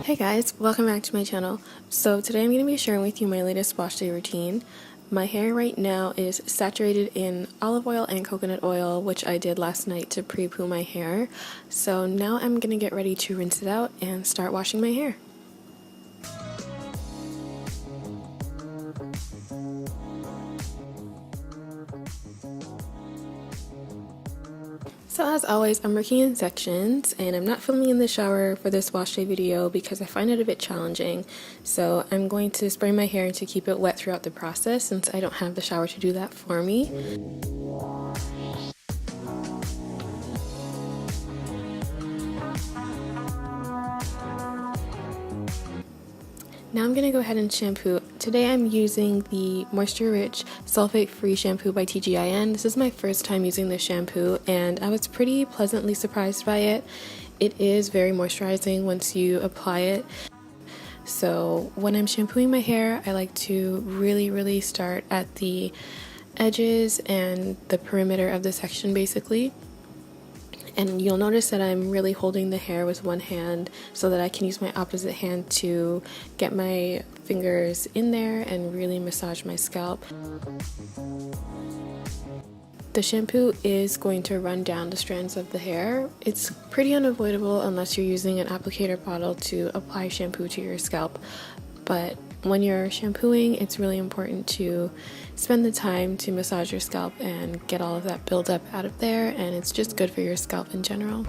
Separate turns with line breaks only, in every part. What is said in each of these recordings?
Hey guys, welcome back to my channel. So today I'm going to be sharing with you my latest wash day routine. My hair right now is saturated in olive oil and coconut oil, which I did last night to pre-poo my hair. So now I'm going to get ready to rinse it out and start washing my hair. So as always, I'm working in sections and I'm not filming in the shower for this wash day video because I find it a bit challenging. So I'm going to spray my hair to keep it wet throughout the process since I don't have the shower to do that for me. Now I'm going to go ahead and shampoo. Today I'm using the Moisture Rich Sulfate Free Shampoo by TGIN. This is my first time using this shampoo and I was pretty pleasantly surprised by it. It is very moisturizing once you apply it. So when I'm shampooing my hair, I like to really start at the edges and the perimeter of the section basically. And you'll notice that I'm really holding the hair with one hand so that I can use my opposite hand to get my fingers in there and really massage my scalp. The shampoo is going to run down the strands of the hair. It's pretty unavoidable unless you're using an applicator bottle to apply shampoo to your scalp. But when you're shampooing, it's really important to spend the time to massage your scalp and get all of that buildup out of there, and it's just good for your scalp in general.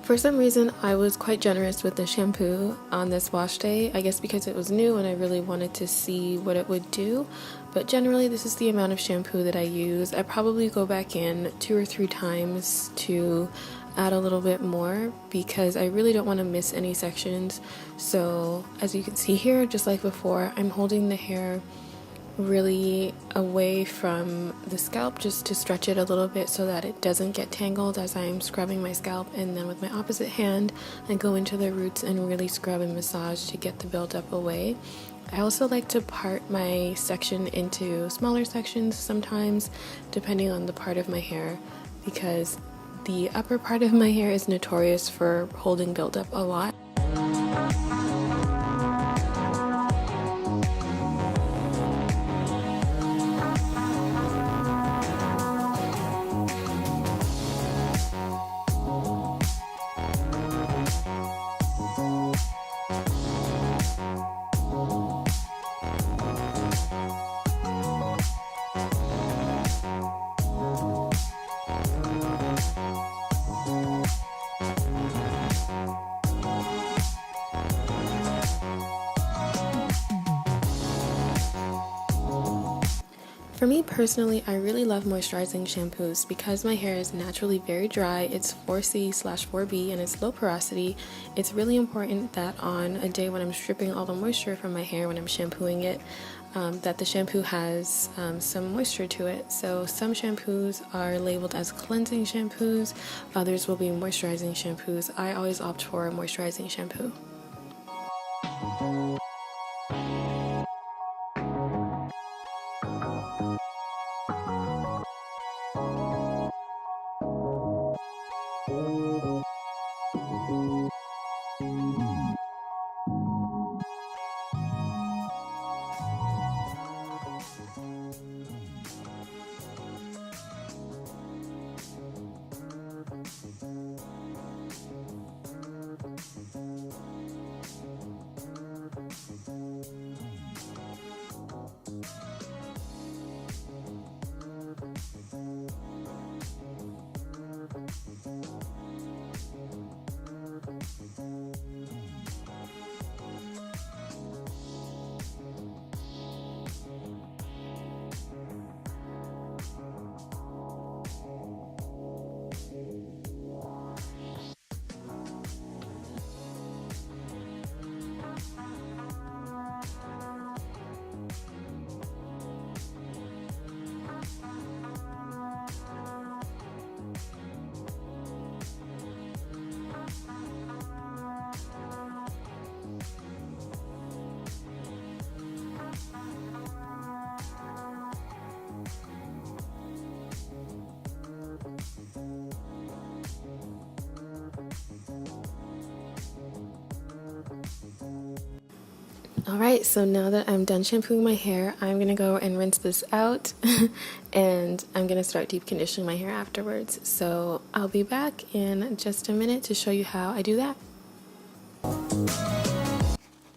For some reason, I was quite generous with the shampoo on this wash day, I guess because it was new and I really wanted to see what it would do. But generally, this is the amount of shampoo that I use. I probably go back in 2 or 3 times to add a little bit more because I really don't want to miss any sections. So as you can see here, just like before, I'm holding the hair really away from the scalp just to stretch it a little bit so that it doesn't get tangled as I'm scrubbing my scalp, and then with my opposite hand I go into the roots and really scrub and massage to get the buildup away. I also like to part my section into smaller sections sometimes depending on the part of my hair, because the upper part of my hair is notorious for holding buildup a lot. For me personally, I really love moisturizing shampoos because my hair is naturally very dry. It's 4C/4B and it's low porosity. It's really important that on a day when I'm stripping all the moisture from my hair when I'm shampooing it, that the shampoo has some moisture to it. So some shampoos are labeled as cleansing shampoos, others will be moisturizing shampoos. I always opt for a moisturizing shampoo. Alright, so now that I'm done shampooing my hair, I'm gonna go and rinse this out and I'm gonna start deep conditioning my hair afterwards. So I'll be back in just a minute to show you how I do that.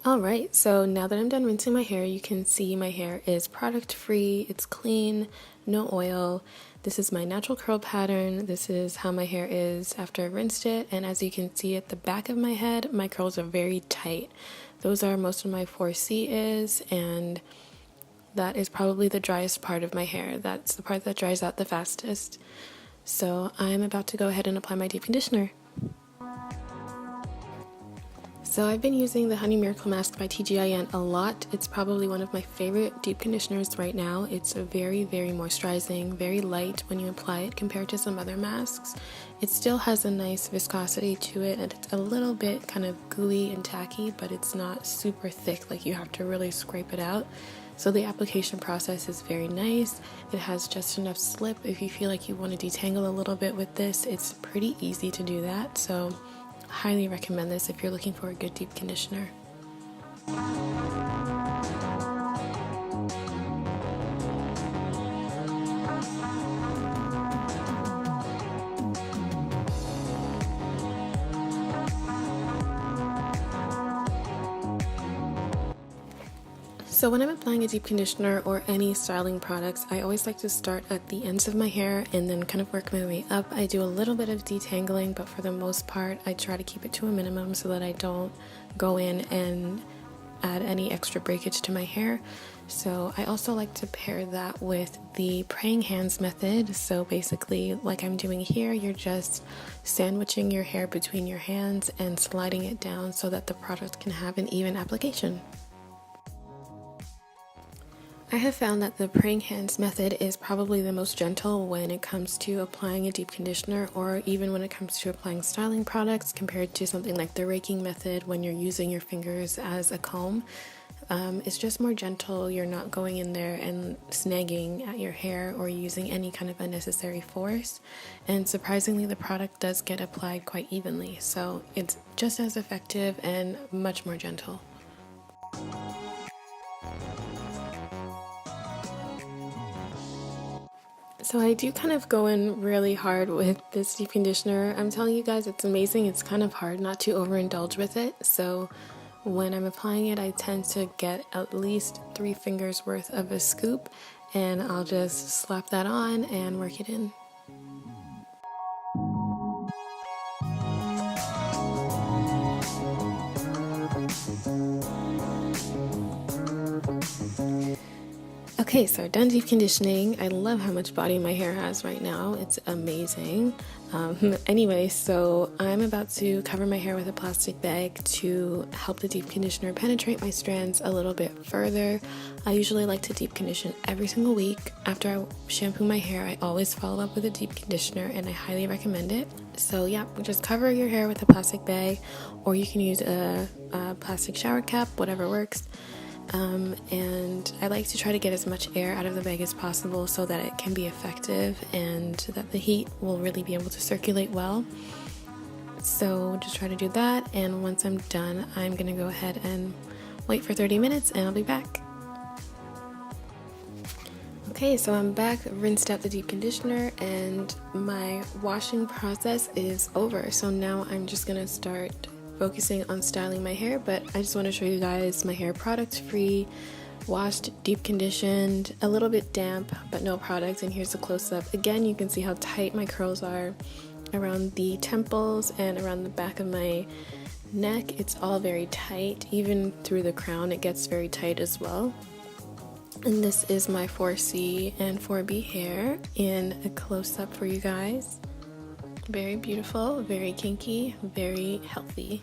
Alright, so now that I'm done rinsing my hair, you can see my hair is product free, it's clean, no oil. This is my natural curl pattern. This is how my hair is after I've rinsed it, and as you can see at the back of my head, my curls are very tight. Those are most of my 4C is, and that is probably the driest part of my hair. That's the part that dries out the fastest. So I'm about to go ahead and apply my deep conditioner. So I've been using the Honey Miracle Mask by TGIN a lot. It's probably one of my favorite deep conditioners right now. It's very, very moisturizing, very light when you apply it compared to some other masks. It still has a nice viscosity to it, and it's a little bit kind of gooey and tacky, but it's not super thick, like you have to really scrape it out. So the application process is very nice. It has just enough slip. If you feel like you want to detangle a little bit with this, it's pretty easy to do that. So highly recommend this if you're looking for a good deep conditioner. So when I'm applying a deep conditioner or any styling products, I always like to start at the ends of my hair and then kind of work my way up. I do a little bit of detangling, but for the most part, I try to keep it to a minimum so that I don't go in and add any extra breakage to my hair. So I also like to pair that with the praying hands method. So basically, like I'm doing here, you're just sandwiching your hair between your hands and sliding it down so that the product can have an even application. I have found that the praying hands method is probably the most gentle when it comes to applying a deep conditioner, or even when it comes to applying styling products, compared to something like the raking method when you're using your fingers as a comb. It's just more gentle. You're not going in there and snagging at your hair or using any kind of unnecessary force, and surprisingly the product does get applied quite evenly, so it's just as effective and much more gentle. So I do kind of go in really hard with this deep conditioner. I'm telling you guys, it's amazing. It's kind of hard not to overindulge with it. So when I'm applying it, I tend to get at least 3 fingers worth of a scoop, and I'll just slap that on and work it in. Okay, so done deep conditioning. I love how much body my hair has right now. It's amazing. Anyway, so I'm about to cover my hair with a plastic bag to help the deep conditioner penetrate my strands a little bit further. I usually like to deep condition every single week. After I shampoo my hair, I always follow up with a deep conditioner, and I highly recommend it. So yeah, just cover your hair with a plastic bag, or you can use a plastic shower cap, whatever works. And I like to try to get as much air out of the bag as possible so that it can be effective and that the heat will really be able to circulate well. So just try to do that, and once I'm done, I'm gonna go ahead and wait for 30 minutes and I'll be back. Okay, so I'm back, rinsed out the deep conditioner, and my washing process is over. So now I'm just gonna start focusing on styling my hair, but I just want to show you guys my hair product free, washed, deep conditioned, a little bit damp, but no product. And here's a close-up. Again, you can see how tight my curls are around the temples and around the back of my neck. It's all very tight. Even through the crown, it gets very tight as well. And this is my 4C and 4B hair in a close-up for you guys. Very beautiful, very kinky, very healthy.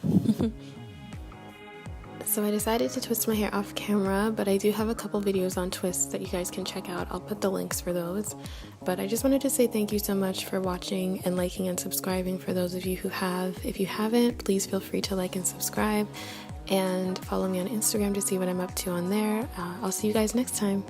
So I decided to twist my hair off camera, but I do have a couple videos on twists that you guys can check out. I'll put the links for those. But I just wanted to say thank you so much for watching and liking and subscribing for those of you who have. If you haven't, please feel free to like and subscribe, and follow me on Instagram to see what I'm up to on there. I'll see you guys next time.